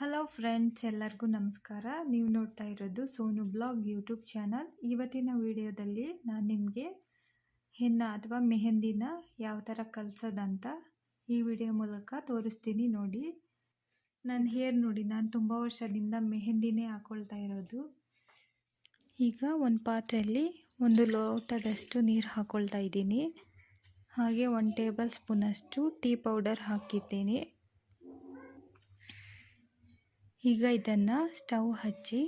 Hello friends, ಎಲ್ಲರಿಗೂ ನಮಸ್ಕಾರ. ನೀವು ನೋಡ್ತಾ ಇರೋದು ಸೋನು ಬ್ಲಾಗ್ ಯೂಟ್ಯೂಬ್ ಚಾನಲ್. ಇವತ್ತಿನ ವಿಡಿಯೋದಲ್ಲಿ ನಾನು ನಿಮಗೆ ಹೆನ್ನ ಅಥವಾ ಮೆಹಂದಿನ ಯಾವ ಥರ ಕಲಿಸೋದಂತ ಈ ವಿಡಿಯೋ ಮೂಲಕ ತೋರಿಸ್ತೀನಿ. ನೋಡಿ, ನನ್ನ ಹೇರ್ ನೋಡಿ, ನಾನು ತುಂಬ ವರ್ಷದಿಂದ ಮೆಹಂದಿನೇ ಹಾಕ್ಕೊಳ್ತಾ ಇರೋದು. ಈಗ ಒಂದು ಪಾತ್ರೆಯಲ್ಲಿ 1 ಲೋಟದಷ್ಟು ನೀರು ಹಾಕ್ಕೊಳ್ತಾ ಇದ್ದೀನಿ. ಹಾಗೆ 1 ಟೇಬಲ್ ಸ್ಪೂನಷ್ಟು ಟೀ ಪೌಡರ್ ಹಾಕಿದ್ದೀನಿ. ಈಗ ಇದನ್ನು ಸ್ಟವ್ ಹಚ್ಚಿ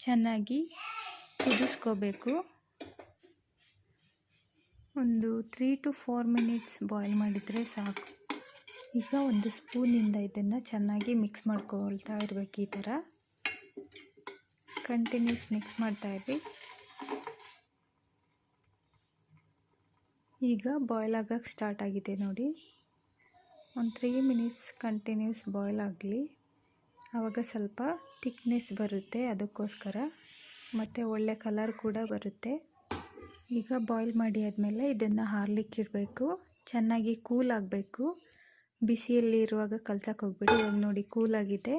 ಚೆನ್ನಾಗಿ ಕುದಿಸ್ಕೋಬೇಕು. ಒಂದು 3 to 4 ಮಿನಿಟ್ಸ್ ಬಾಯ್ಲ್ ಮಾಡಿದರೆ ಸಾಕು. ಈಗ 1 ಸ್ಪೂನಿಂದ ಇದನ್ನು ಚೆನ್ನಾಗಿ ಮಿಕ್ಸ್ ಮಾಡ್ಕೊಳ್ತಾ ಇರಬೇಕು. ಈ ಥರ ಕಂಟಿನ್ಯೂಸ್ ಮಿಕ್ಸ್ ಮಾಡ್ತಾ ಇರ್ರಿ. ಈಗ ಬಾಯ್ಲ್ ಆಗೋಕ್ಕೆ ಸ್ಟಾರ್ಟ್ ಆಗಿದೆ ನೋಡಿ. ಒಂದು 3 ಮಿನಿಟ್ಸ್ ಕಂಟಿನ್ಯೂಸ್ ಬಾಯ್ಲ್ ಆಗಲಿ. ಆವಾಗ ಸ್ವಲ್ಪ ಥಿಕ್ನೆಸ್ ಬರುತ್ತೆ, ಅದಕ್ಕೋಸ್ಕರ. ಮತ್ತು ಒಳ್ಳೆ ಕಲರ್ ಕೂಡ ಬರುತ್ತೆ. ಈಗ ಬಾಯ್ಲ್ ಮಾಡಿ ಆದಮೇಲೆ ಇದನ್ನು ಹಾರ್ಲಿಕ್ಕೆ ಇಡಬೇಕು. ಚೆನ್ನಾಗಿ ಕೂಲ್ ಆಗಬೇಕು. ಬಿಸಿಯಲ್ಲಿ ಇರುವಾಗ ಕಲ್ಸಕ್ಕೆ ಹೋಗ್ಬಿಡಿ. ಇವಾಗ ನೋಡಿ, ಕೂಲ್ ಆಗಿದೆ.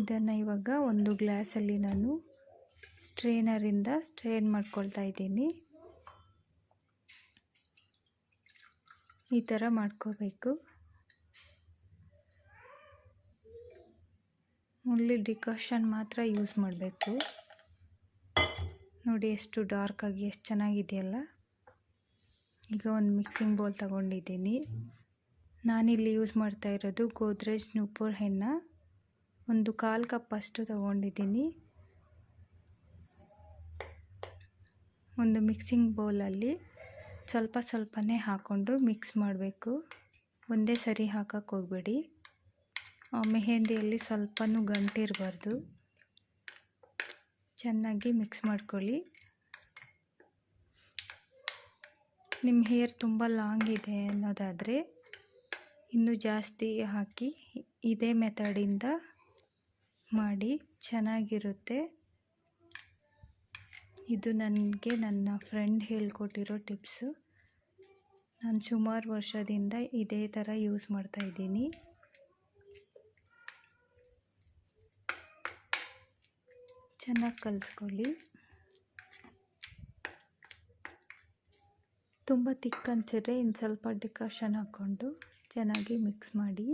ಇದನ್ನು ಇವಾಗ ಒಂದು ಗ್ಲಾಸಲ್ಲಿ ನಾನು ಸ್ಟ್ರೈನರಿಂದ ಸ್ಟ್ರೈನ್ ಮಾಡ್ಕೊಳ್ತಾ ಇದ್ದೀನಿ. ಈ ಥರ ಮಾಡ್ಕೋಬೇಕು. ಓನ್ಲಿ ಡಿಕಾಷನ್ ಮಾತ್ರ ಯೂಸ್ ಮಾಡಬೇಕು. ನೋಡಿ ಎಷ್ಟು ಡಾರ್ಕ್ ಆಗಿ ಎಷ್ಟು ಚೆನ್ನಾಗಿದೆಯಲ್ಲ. ಈಗ ಒಂದು ಮಿಕ್ಸಿಂಗ್ ಬೌಲ್ ತಗೊಂಡಿದ್ದೀನಿ. ನಾನಿಲ್ಲಿ ಯೂಸ್ ಮಾಡ್ತಾ ಇರೋದು godrej ನupur ಹೆನ್ನ. ಒಂದು 1/4 ಕಪ್ ಅಷ್ಟು ತಗೊಂಡಿದ್ದೀನಿ. ಒಂದು ಮಿಕ್ಸಿಂಗ್ ಬೌಲಲ್ಲಿ ಸ್ವಲ್ಪನೇ ಹಾಕ್ಕೊಂಡು ಮಿಕ್ಸ್ ಮಾಡಬೇಕು. ಒಂದೇ ಸರಿ ಹಾಕಕ್ಕೆ ಹೋಗಬೇಡಿ. ಮೆಹಂದಿಯಲ್ಲಿ ಸ್ವಲ್ಪನೂ ಗಂಟಿರಬಾರ್ದು. ಚೆನ್ನಾಗಿ ಮಿಕ್ಸ್ ಮಾಡ್ಕೊಳ್ಳಿ. ನಿಮ್ಮ ಹೇರ್ ತುಂಬ ಲಾಂಗ್ ಇದೆ ಅನ್ನೋದಾದರೆ ಇನ್ನೂ ಜಾಸ್ತಿ ಹಾಕಿ ಇದೇ ಮೆಥಡಿಂದ ಮಾಡಿ, ಚೆನ್ನಾಗಿರುತ್ತೆ. ಇದು ನನಗೆ ನನ್ನ ಫ್ರೆಂಡ್ ಹೇಳ್ಕೊಟ್ಟಿರೋ ಟಿಪ್ಸು. ನಾನು ಸುಮಾರು ವರ್ಷದಿಂದ ಇದೇ ಥರ ಯೂಸ್ ಮಾಡ್ತಾ ಇದ್ದೀನಿ. ಚೆನ್ನಾಗಿ ಕಲಿಸ್ಕೊಳ್ಳಿ. ತುಂಬ ತಿಕ್ ಅನಿಸಿದ್ರೆ ಇನ್ನು ಸ್ವಲ್ಪ ಡಿಕಾಷನ್ ಹಾಕ್ಕೊಂಡು ಚೆನ್ನಾಗಿ ಮಿಕ್ಸ್ ಮಾಡಿ.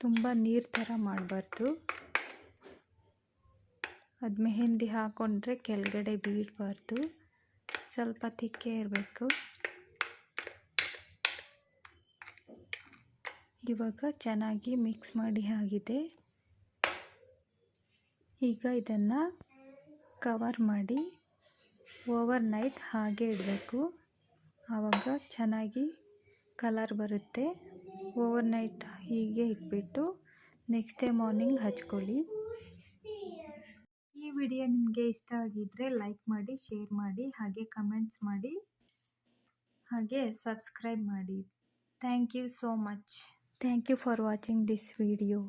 ತುಂಬ ನೀರು ಥರ ಮಾಡಬಾರ್ದು. ಅದು ಮೆಹಂದಿ ಹಾಕ್ಕೊಂಡ್ರೆ ಕೆಳಗಡೆ ಬೀಳಬಾರ್ದು. ಸ್ವಲ್ಪ ತಿಕ್ಕೇ ಇರಬೇಕು. ಇವಾಗ ಚೆನ್ನಾಗಿ ಮಿಕ್ಸ್ ಮಾಡಿ ಆಗಿದೆ. ಈಗ ಇದನ್ನು ಕವರ್ ಮಾಡಿ ಓವರ್ ನೈಟ್ ಹಾಗೆ ಇಡಬೇಕು. ಆವಾಗ ಚೆನ್ನಾಗಿ ಕಲರ್ ಬರುತ್ತೆ. ಓವರ್ ನೈಟ್ ಹೀಗೆ ಇಟ್ಬಿಟ್ಟು ನೆಕ್ಸ್ಟ್ ಡೇ ಮಾರ್ನಿಂಗ್ ಹಚ್ಕೊಳ್ಳಿ. ಈ ವಿಡಿಯೋ ನಿಮಗೆ ಇಷ್ಟ ಆಗಿದ್ದರೆ ಲೈಕ್ ಮಾಡಿ, ಶೇರ್ ಮಾಡಿ, ಹಾಗೆ ಕಮೆಂಟ್ಸ್ ಮಾಡಿ, ಹಾಗೆ ಸಬ್ಸ್ಕ್ರೈಬ್ ಮಾಡಿ. Thank you so much. Thank you for watching this video.